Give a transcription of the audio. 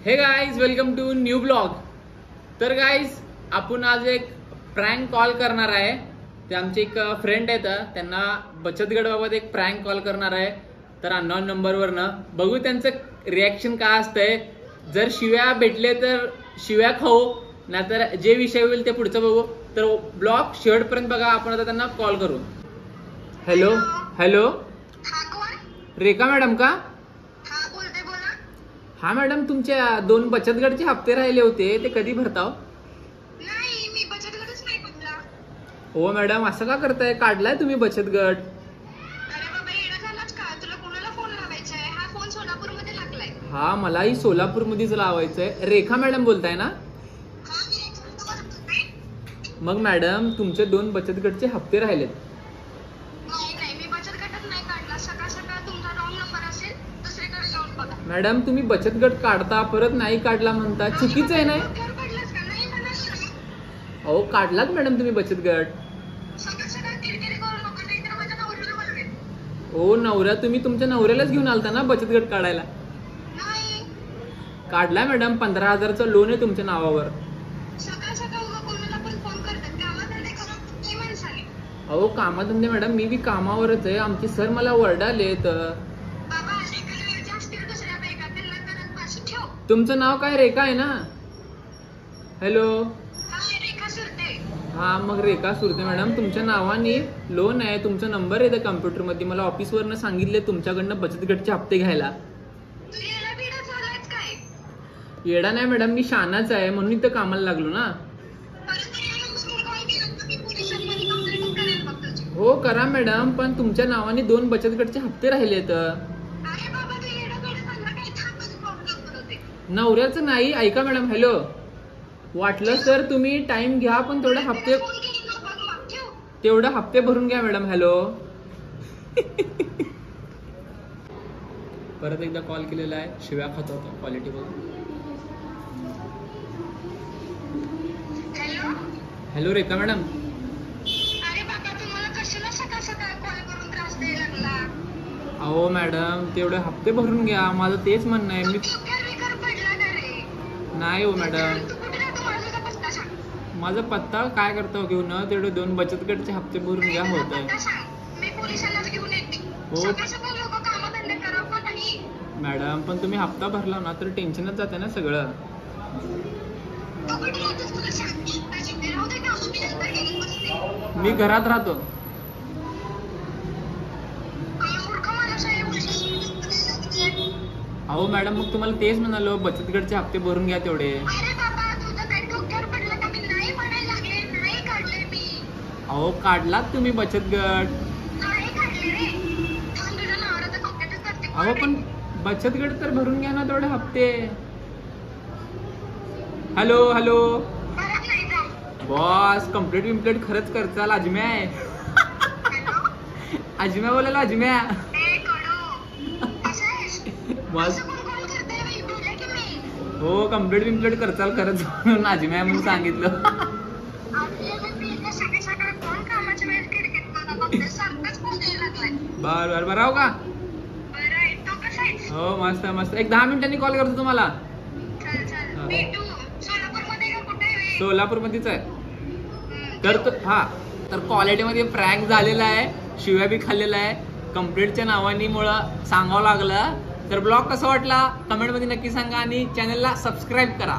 हे guys welcome to new blog. तर guys आपण आज एक प्रँक कॉल करणार आहे। ते आमचे एक फ्रेंड आहेत, त्यांना बचत गटाबाबत एक प्रँक कॉल करणार आहे। तर अननोन नंबरवरनं बघू त्यांचं रिॲक्शन काय असतंय। जर शिव्या भेटले तर शिव्या खाऊ, नाहीतर जे विषय होईल ते पुढचं बघू। तर ब्लॉग शेवटपर्यंत बघा। आपण आता त्यांना कॉल करू। हॅलो हॅलो, रेखा मॅडम का? हा मॅडम, तुमच्या 2 बचत गटचे हप्ते राहिले होते, ते कधी भरताव? नाही, मी बचत गटच नाही काढला. हो मॅडम, असं का करताय? काढलाय तुम्ही बचत गट? अरे बाबा, येणं झालाच का? तुला कोणाला फोन लावायचा आहे? हा फोन सोलापूर मध्ये लागलाय. हा, मलाही सोलापूर मध्येच लावायचंय। रेखा मॅडम बोलताय ना? हा, मी रेखा बोलतोय. मग मॅडम, तुमचे 2 बचत गटचे हप्ते राहिलेत। नाही, मी बचत गटच नाही काढला। सकाळ सकाळ तुमचा रॉंग नंबर असेल, दुसरीकडे जाऊन बघा. मॅडम, तुम्ही बचत गट काढता परत नाही काढला म्हणता, चुकीचं आहे ना? डोक्यावर पडलंस का? नाही म्हणाल. अहो, काढलात मॅडम तुम्ही बचत गट। सकाळ सकाळ किरकिरी करू नको, नाहीतर माझ्या नवऱ्याला बोलवेन. हो, नवऱ्या तुम्ही तुमच्या नवऱ्यालाच घेऊन आलता ना बचत गट काढायला? नाही, काढलाय मॅडम, 15,000चं लोन आहे तुमच्या नावावर। सकाळ सकाळ उगा कोणाला पण फोन करतात, कामाधंदे करून ती माणसाने. अहो, कामाधंदे मॅडम, मी बी कामावरच आहे। आमचे सर मला ओरडालेत। बाबा, लेखन वेळचे असतील दुसऱ्या बायका, त्यांना करत पाशी ठेव. तुमचं नाव काय रेखा आहे ना? हॅलो, हा, रेखा सुरते. हा, मग रेखा सुरते मॅडम, तुमच्या नावाने लोन आहे। तुमचा नंबर आहे त्या कम्प्युटर मध्ये। मला ऑफिसवरनं सांगितले तुमच्याकडनं बचत गटचे हप्ते घ्यायला। तू येडा बिडा झालायस काय? येडा नाही मॅडम, मी शानाच आहे, म्हणून इथं कामाला लागलो ना। परत तरी या नंबरवर कॉल केला तर मी पोलिसांमध्ये कंप्लेंट करेन बघ तुझी. हो करा मॅडम, पण तुमच्या नावाने 2 बचत गटचे हप्ते राहिलेत। अरे बाबा, तू येडा बिडा झाला काय? थांब, माझं प्रॉब्लेम करते. नवऱ्याचं नाही, ऐका मॅडम। हॅलो, वाटलं सर तुम्ही टाइम घ्या, पण तेवढे हप्ते फोन केला ना, बघ मग ठेव. तेवढे हप्ते भरून घ्या मॅडम। हॅलो, परत एकदा कॉल केलेला आहे, शिव्या खात होता। क्वालिटी बघा। हॅलो, हॅलो रेखा मॅडम। अरे बाबा, तुम्हाला कशाला सकाळ सकाळ कॉल करून त्रास द्यायला लागला? अहो मॅडम, तेवढे हप्ते भरून घ्या, माझं तेच म्हणणं आहे। मी डोक्यावर विकार पडला का रे? नाही हो मॅडम, तू कुठे राहतो? माझा पत्ता सांग. माझा पत्ता काय करतो घेऊन, तेवढे 2 बचत गटचे हप्ते भरून घ्या नाही, होत मला आहे। पत्ता सांग, मी पोलिसांनाच घेऊन येते. हो. सकाळ सकाळ लोक कामधंदे करत पण नाही. मॅडम, पण तुम्ही हप्ता भरला ना तर टेन्शनच जाते ना सगळं। तू कुठे राहतोस? तुला सांगते, माझी ते राहू दे का? मी नंतर घेऊन बसते. मी घरात राहतो। काय मूर्ख माणूस आहे, उलटी. अहो मॅडम, मग तुम्हाला तेच म्हणालो, बचत गटचे हप्ते भरून घ्या तेवढे। अरे बाबा, तुझं काही डोक्यावर पडलं का? मी नाही म्हणायला लागले, नाही काढले मी. अहो, काढलात तुम्ही बचत गट। नाही काढले रे. थांब, तुझ्या नवऱ्याचं कॉन्टॅक्ट करते. अहो, पण बचत गट तर भरून घ्या ना तेवढे हप्ते। हॅलो हॅलो, परत नाही थांब. बॉस, कंप्लीट खरंच करचाल। अजम्या आहे, हॅलो, अजम्या बोलायला, अजम्या। ए कडू, कसं आहेस? बॉस, असं कोण कॉल करतंय बाई? बोलले की मी. हो, कंप्लीट करचाल खरंच म्हणून अजम्या म्हणून सांगितलं। आपल्याला बिलनं सकाळ सकाळ कोण कामाच्या वेळेस किरकिर करत बघते, सारखंच फोन द्यायला लागलाय. बरं हो का? बरं आहे, तो कसा आहेस? हो, मस्त मस्त। एक 10 मिनिटांनी कॉल करतो तुम्हाला। चल, भेटू. सोलापूरमध्ये का कुठे आहे? सोलापूर मध्येच आहे। हम्म, तर तर क्वालिटीमध्ये प्रँक झालेला आहे, शिव्या बी खाल्लेला आहे। कंप्लीटच्या नावानी मुळे सांगावं लागलं। तर ब्लॉग कसा वाटला कमेंटमध्ये नक्की सांगा आणि चॅनलला सबस्क्राईब करा।